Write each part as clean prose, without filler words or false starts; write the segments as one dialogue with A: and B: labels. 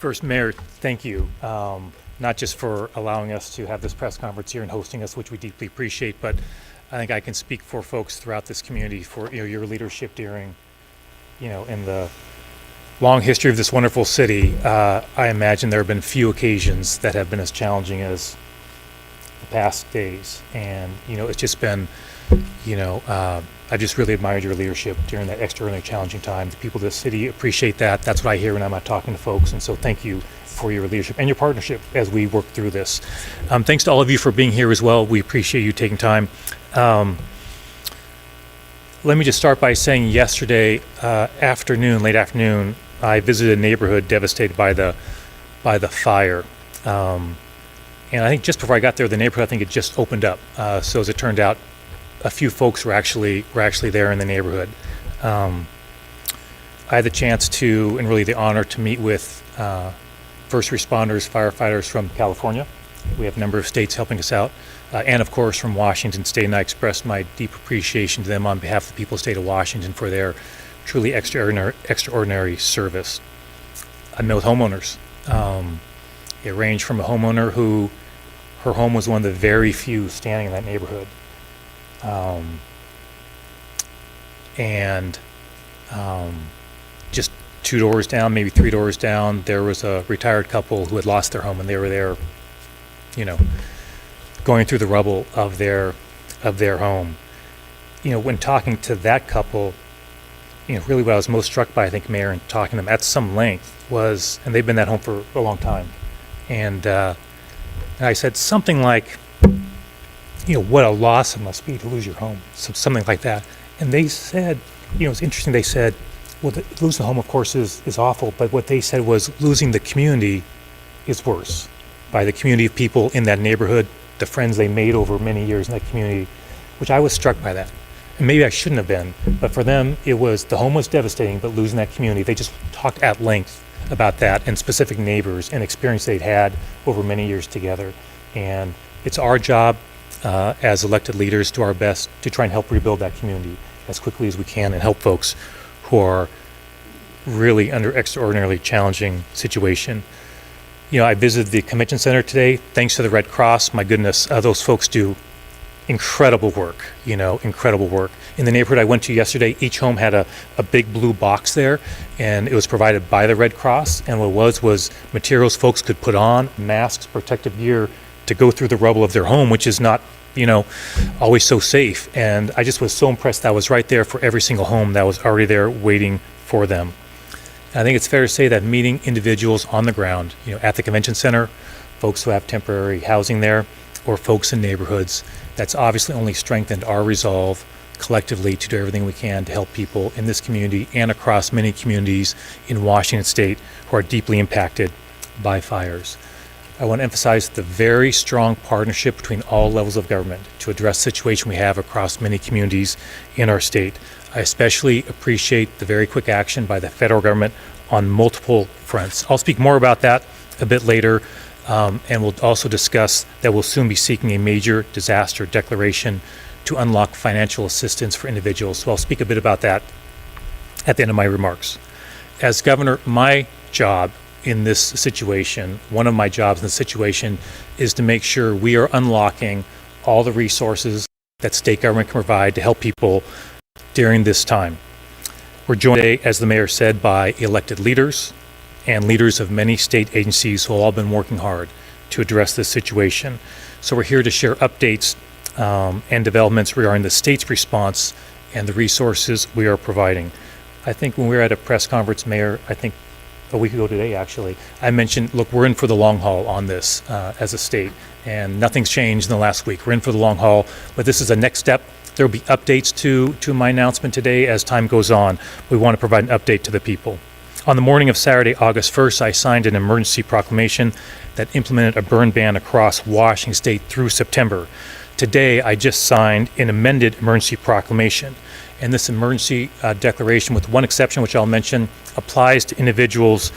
A: First, Mayor, thank you, not just for allowing us to have this press conference here and hosting us, which we deeply appreciate, but I think I can speak for folks throughout this community for your leadership during, in the long history of this wonderful city. I imagine there have been few occasions that have been as challenging as the past days, and it's just been, I just really admired your leadership during that extraordinarily challenging time. The people of the city appreciate that. That's what I hear when I'm out talking to folks. And so thank you for your leadership and your partnership as we work through this. Thanks to all of you for being here as well. We appreciate you taking time. Let me just start by saying yesterday late afternoon, I visited a neighborhood devastated by the fire. And I think just before I got there, the neighborhood, I think it just opened up. So as it turned out, a few folks were actually there in the neighborhood. I had the chance to, and really the honor to meet with first responders, firefighters from California. We have a number of states helping us out, and of course from Washington State. And I expressed my deep appreciation to them on behalf of the people of the state of Washington for their truly extraordinary service. I met with homeowners. It ranged from a homeowner who her home was one of the very few standing in that neighborhood. Just 2 doors down, maybe 3 doors down, there was a retired couple who had lost their home, and they were there, going through the rubble of their home. When talking to that couple, really what I was most struck by, I think, Mayor, and talking to them at some length was, and they've been at home for a long time, and I said something like, what a loss it must be to lose your home, something like that. And they said, it's interesting, they said, well, losing the home, of course, is awful, but what they said was losing the community is worse. By the community of people in that neighborhood, the friends they made over many years in that community, which I was struck by that. And maybe I shouldn't have been, but for them, the home was devastating, but losing that community, they just talked at length about that and specific neighbors and experience they'd had over many years together. And it's our job as elected leaders, do our best to try and help rebuild that community as quickly as we can and help folks who are really under extraordinarily challenging situation. I visited the convention center today. Thanks to the Red Cross, my goodness, those folks do incredible work, incredible work. In the neighborhood I went to yesterday, each home had a big blue box there, and it was provided by the Red Cross, and what it was materials folks could put on, masks, protective gear, to go through the rubble of their home, which is not, always so safe. And I just was so impressed that was right there for every single home that was already there waiting for them. And I think it's fair to say that meeting individuals on the ground, at the convention center, folks who have temporary housing there, or folks in neighborhoods, that's obviously only strengthened our resolve collectively to do everything we can to help people in this community and across many communities in Washington State who are deeply impacted by fires. I want to emphasize the very strong partnership between all levels of government to address the situation we have across many communities in our state. I especially appreciate the very quick action by the federal government on multiple fronts. I'll speak more about that a bit later, and we'll also discuss that we'll soon be seeking a major disaster declaration to unlock financial assistance for individuals. So I'll speak a bit about that at the end of my remarks. As governor, my job in this situation, one of my jobs in this situation, is to make sure we are unlocking all the resources that state government can provide to help people during this time. We're joined today, as the mayor said, by elected leaders and leaders of many state agencies who have all been working hard to address this situation. So we're here to share updates and developments regarding the state's response and the resources we are providing. I think when we were at a press conference, Mayor, I think a week ago today, actually, I mentioned, look, we're in for the long haul on this as a state, and nothing's changed in the last week. We're in for the long haul, but this is a next step. There will be updates to my announcement today as time goes on. We want to provide an update to the people. On the morning of Saturday, August 1st, I signed an emergency proclamation that implemented a burn ban across Washington State through September. Today, I just signed an amended emergency proclamation. And this emergency declaration, with one exception, which I'll mention, applies to individuals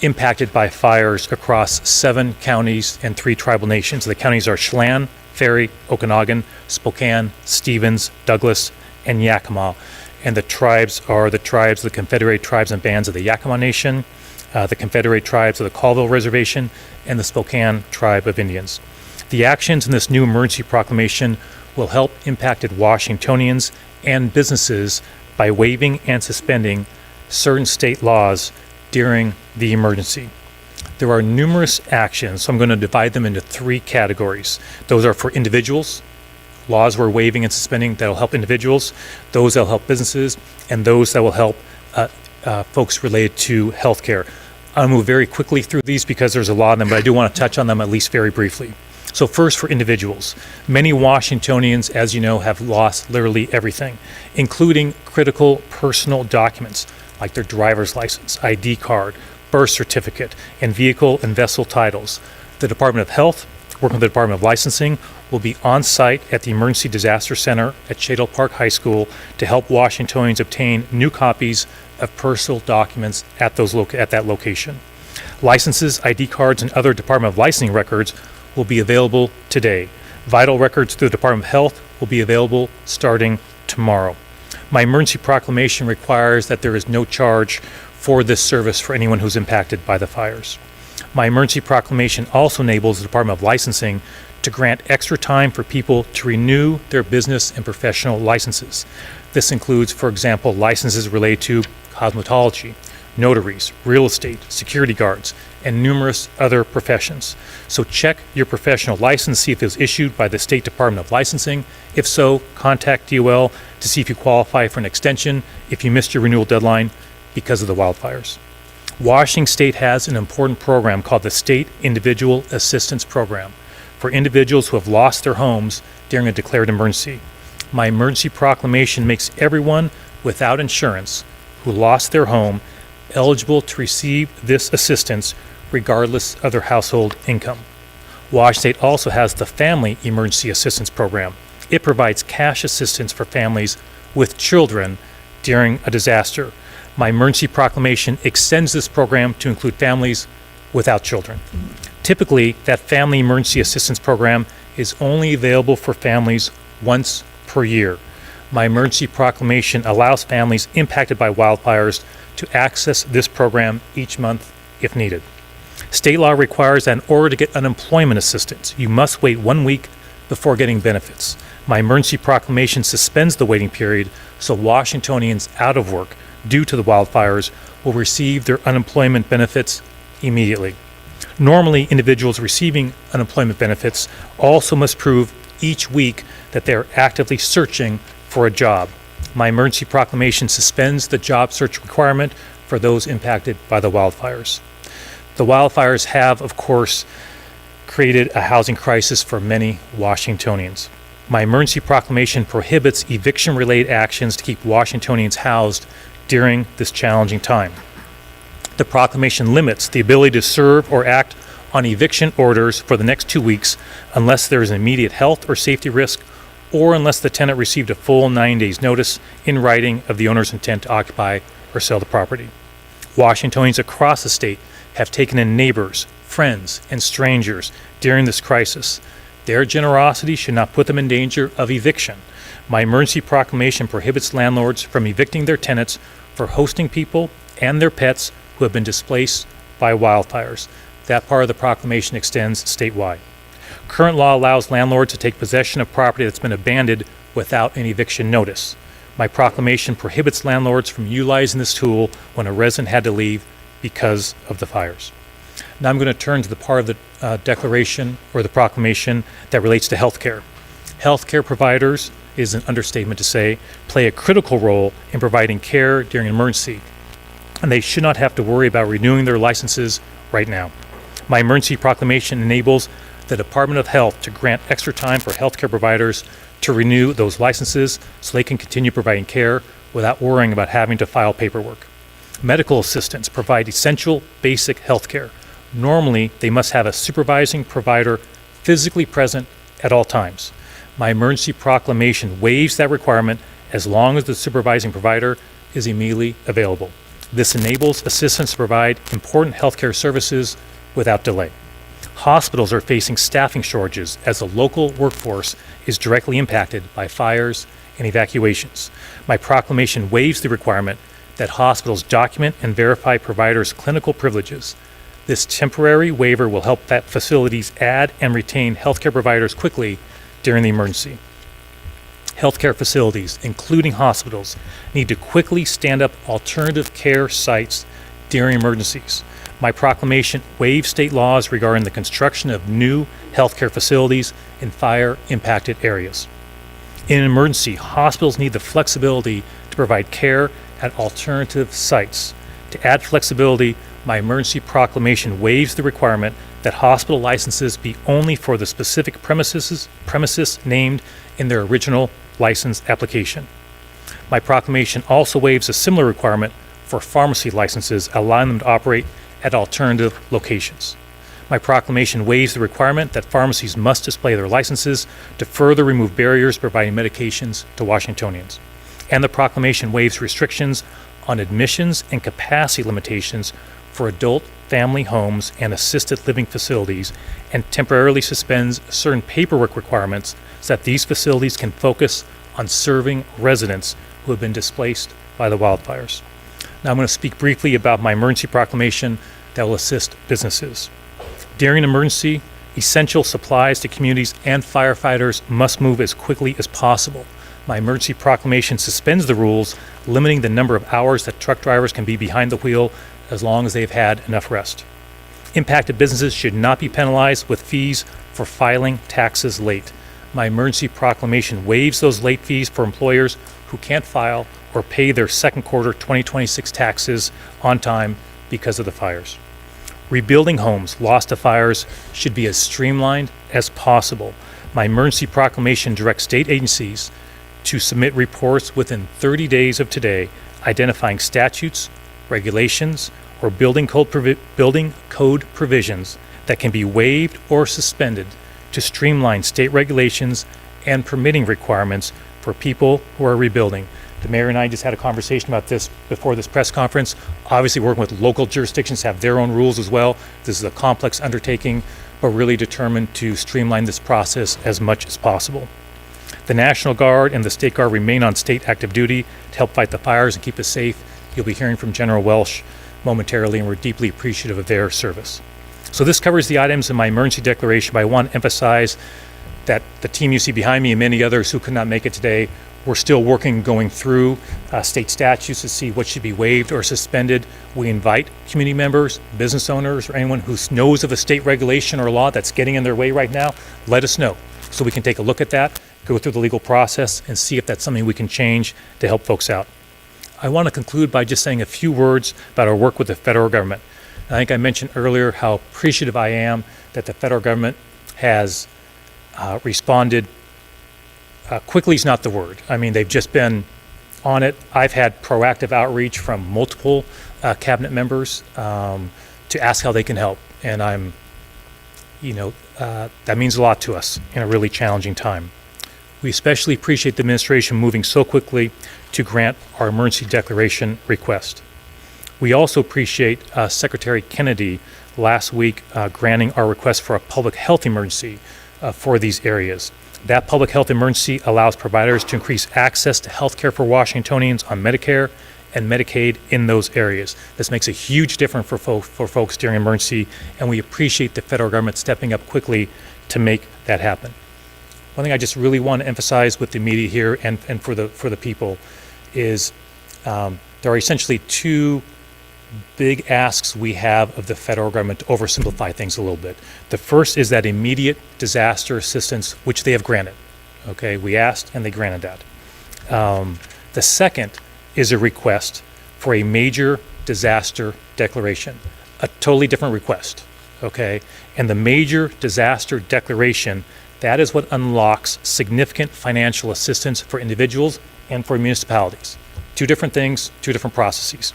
A: impacted by fires across 7 counties and 3 tribal nations. The counties are Chelan, Ferry, Okanagan, Spokane, Stevens, Douglas, and Yakima. And the tribes are the Confederated Tribes and Bands of the Yakima Nation, the Confederate tribes of the Colville Reservation, and the Spokane Tribe of Indians. The actions in this new emergency proclamation will help impacted Washingtonians and businesses by waiving and suspending certain state laws during the emergency. There are numerous actions, so I'm going to divide them into three categories. Those are for individuals, laws we're waiving and suspending that will help individuals, those that will help businesses, and those that will help folks related to healthcare. I'll move very quickly through these because there's a lot of them, but I do want to touch on them at least very briefly. So first, for individuals. Many Washingtonians, as you know, have lost literally everything, including critical personal documents like their driver's license, ID card, birth certificate, and vehicle and vessel titles. The Department of Health, working with the Department of Licensing, will be on site at the Emergency Disaster Center at Shadle Park High School to help Washingtonians obtain new copies of personal documents at that location. Licenses, ID cards, and other Department of Licensing records will be available today. Vital records through the Department of Health will be available starting tomorrow. My emergency proclamation requires that there is no charge for this service for anyone who's impacted by the fires. My emergency proclamation also enables the Department of Licensing to grant extra time for people to renew their business and professional licenses. This includes, for example, licenses related to cosmetology, notaries, real estate, security guards, and numerous other professions. So check your professional license, see if it was issued by the State Department of Licensing. If so, contact DOL to see if you qualify for an extension if you missed your renewal deadline because of the wildfires. Washington State has an important program called the State Individual Assistance Program for individuals who have lost their homes during a declared emergency. My emergency proclamation makes everyone without insurance who lost their home eligible to receive this assistance regardless of their household income. Washington State also has the Family Emergency Assistance Program. It provides cash assistance for families with children during a disaster. My emergency proclamation extends this program to include families without children. Typically, that Family Emergency Assistance Program is only available for families once per year. My emergency proclamation allows families impacted by wildfires to access this program each month if needed. State law requires that in order to get unemployment assistance, you must wait 1 week before getting benefits. My emergency proclamation suspends the waiting period so Washingtonians out of work due to the wildfires will receive their unemployment benefits immediately. Normally, individuals receiving unemployment benefits also must prove each week that they are actively searching for a job. My emergency proclamation suspends the job search requirement for those impacted by the wildfires. The wildfires have, of course, created a housing crisis for many Washingtonians. My emergency proclamation prohibits eviction-related actions to keep Washingtonians housed during this challenging time. The proclamation limits the ability to serve or act on eviction orders for the next 2 weeks unless there is an immediate health or safety risk or unless the tenant received a full 9 days notice in writing of the owner's intent to occupy or sell the property. Washingtonians across the state have taken in neighbors, friends, and strangers during this crisis. Their generosity should not put them in danger of eviction. My emergency proclamation prohibits landlords from evicting their tenants for hosting people and their pets who have been displaced by wildfires. That part of the proclamation extends statewide. Current law allows landlords to take possession of property that's been abandoned without an eviction notice. My proclamation prohibits landlords from utilizing this tool when a resident had to leave because of the fires. Now I'm going to turn to the part of the declaration or the proclamation that relates to healthcare. Healthcare providers, is an understatement to say, play a critical role in providing care during an emergency, and they should not have to worry about renewing their licenses right now. My emergency proclamation enables the Department of Health to grant extra time for healthcare providers to renew those licenses so they can continue providing care without worrying about having to file paperwork. Medical assistants provide essential basic health care. Normally, they must have a supervising provider physically present at all times. My emergency proclamation waives that requirement as long as the supervising provider is immediately available. This enables assistants to provide important healthcare services without delay. Hospitals are facing staffing shortages as the local workforce is directly impacted by fires and evacuations. My proclamation waives the requirement that hospitals document and verify providers' clinical privileges. This temporary waiver will help that facilities add and retain healthcare providers quickly during the emergency. Healthcare facilities, including hospitals, need to quickly stand up alternative care sites during emergencies. My proclamation waives state laws regarding the construction of new healthcare facilities in fire-impacted areas. In an emergency, hospitals need the flexibility to provide care at alternative sites. To add flexibility, my emergency proclamation waives the requirement that hospital licenses be only for the specific premises named in their original license application. My proclamation also waives a similar requirement for pharmacy licenses, allowing them to operate at alternative locations. My proclamation waives the requirement that pharmacies must display their licenses to further remove barriers providing medications to Washingtonians. And the proclamation waives restrictions on admissions and capacity limitations for adult family homes and assisted living facilities, and temporarily suspends certain paperwork requirements so that these facilities can focus on serving residents who have been displaced by the wildfires. Now I'm going to speak briefly about my emergency proclamation that will assist businesses. During an emergency, essential supplies to communities and firefighters must move as quickly as possible. My emergency proclamation suspends the rules limiting the number of hours that truck drivers can be behind the wheel as long as they've had enough rest. Impacted businesses should not be penalized with fees for filing taxes late. My emergency proclamation waives those late fees for employers who can't file or pay their second quarter 2026 taxes on time because of the fires. Rebuilding homes lost to fires should be as streamlined as possible. My emergency proclamation directs state agencies to submit reports within 30 days of today identifying statutes, regulations, or building code provisions that can be waived or suspended to streamline state regulations and permitting requirements for people who are rebuilding. The mayor and I just had a conversation about this before this press conference. Obviously, working with local jurisdictions have their own rules as well. This is a complex undertaking, but really determined to streamline this process as much as possible. The National Guard and the State Guard remain on state active duty to help fight the fires and keep us safe. You'll be hearing from General Welsh momentarily, and we're deeply appreciative of their service. So this covers the items in my emergency declaration, but I want to emphasize that the team you see behind me and many others who could not make it today, we're still going through state statutes to see what should be waived or suspended. We invite community members, business owners, or anyone who knows of a state regulation or law that's getting in their way right now, let us know so we can take a look at that, go through the legal process, and see if that's something we can change to help folks out. I want to conclude by just saying a few words about our work with the federal government. I think I mentioned earlier how appreciative I am that the federal government has responded. Quickly is not the word. I mean, they've just been on it. I've had proactive outreach from multiple cabinet members to ask how they can help. And that means a lot to us in a really challenging time. We especially appreciate the administration moving so quickly to grant our emergency declaration request. We also appreciate Secretary Kennedy last week granting our request for a public health emergency for these areas. That public health emergency allows providers to increase access to health care for Washingtonians on Medicare and Medicaid in those areas. This makes a huge difference for folks during emergency, and we appreciate the federal government stepping up quickly to make that happen. One thing I just really want to emphasize with the media here and for the people is there are essentially two big asks we have of the federal government to oversimplify things a little bit. The first is that immediate disaster assistance, which they have granted. Okay, we asked and they granted that. The second is a request for a major disaster declaration, a totally different request. Okay, and the major disaster declaration, that is what unlocks significant financial assistance for individuals and for municipalities. Two different things, two different processes.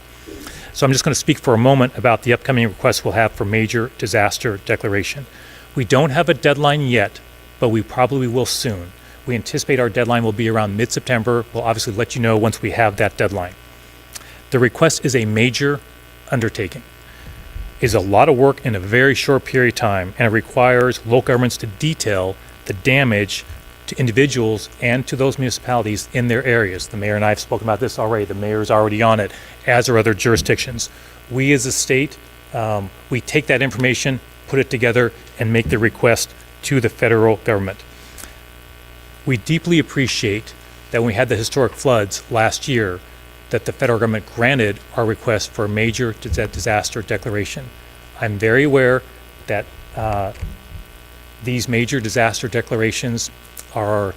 A: So I'm just going to speak for a moment about the upcoming requests we'll have for major disaster declaration. We don't have a deadline yet, but we probably will soon. We anticipate our deadline will be around mid-September. We'll obviously let you know once we have that deadline. The request is a major undertaking. It is a lot of work in a very short period of time, and it requires local governments to detail the damage to individuals and to those municipalities in their areas. The mayor and I have spoken about this already. The mayor is already on it, as are other jurisdictions. We as a state, we take that information, put it together, and make the request to the federal government. We deeply appreciate that when we had the historic floods last year, that the federal government granted our request for a major disaster declaration. I'm very aware that these major disaster declarations are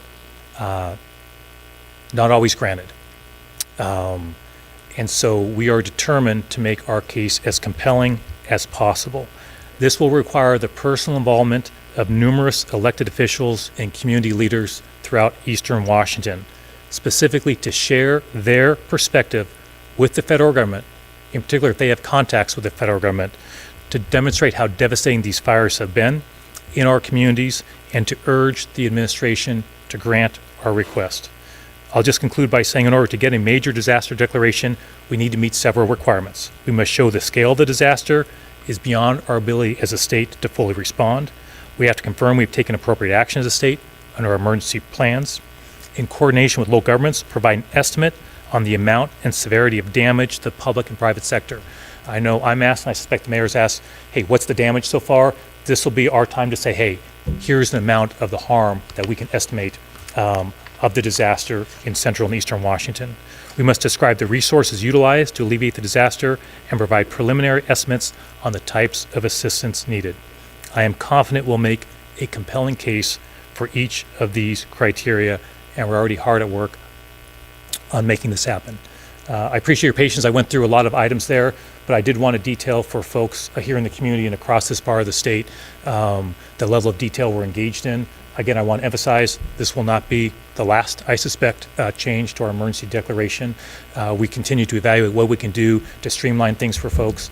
A: not always granted. And so we are determined to make our case as compelling as possible. This will require the personal involvement of numerous elected officials and community leaders throughout Eastern Washington, specifically to share their perspective with the federal government, in particular if they have contacts with the federal government, to demonstrate how devastating these fires have been in our communities and to urge the administration to grant our request. I'll just conclude by saying in order to get a major disaster declaration, we need to meet several requirements. We must show the scale of the disaster is beyond our ability as a state to fully respond. We have to confirm we've taken appropriate action as a state under our emergency plans. In coordination with local governments, provide an estimate on the amount and severity of damage to the public and private sector. I know I'm asked, and I suspect the mayor's asked, hey, what's the damage so far? This will be our time to say, hey, here's an amount of the harm that we can estimate of the disaster in central and eastern Washington. We must describe the resources utilized to alleviate the disaster and provide preliminary estimates on the types of assistance needed. I am confident we'll make a compelling case for each of these criteria, and we're already hard at work on making this happen. I appreciate your patience. I went through a lot of items there, but I did want to detail for folks here in the community and across this part of the state the level of detail we're engaged in. Again, I want to emphasize this will not be the last, I suspect, change to our emergency declaration. We continue to evaluate what we can do to streamline things for folks.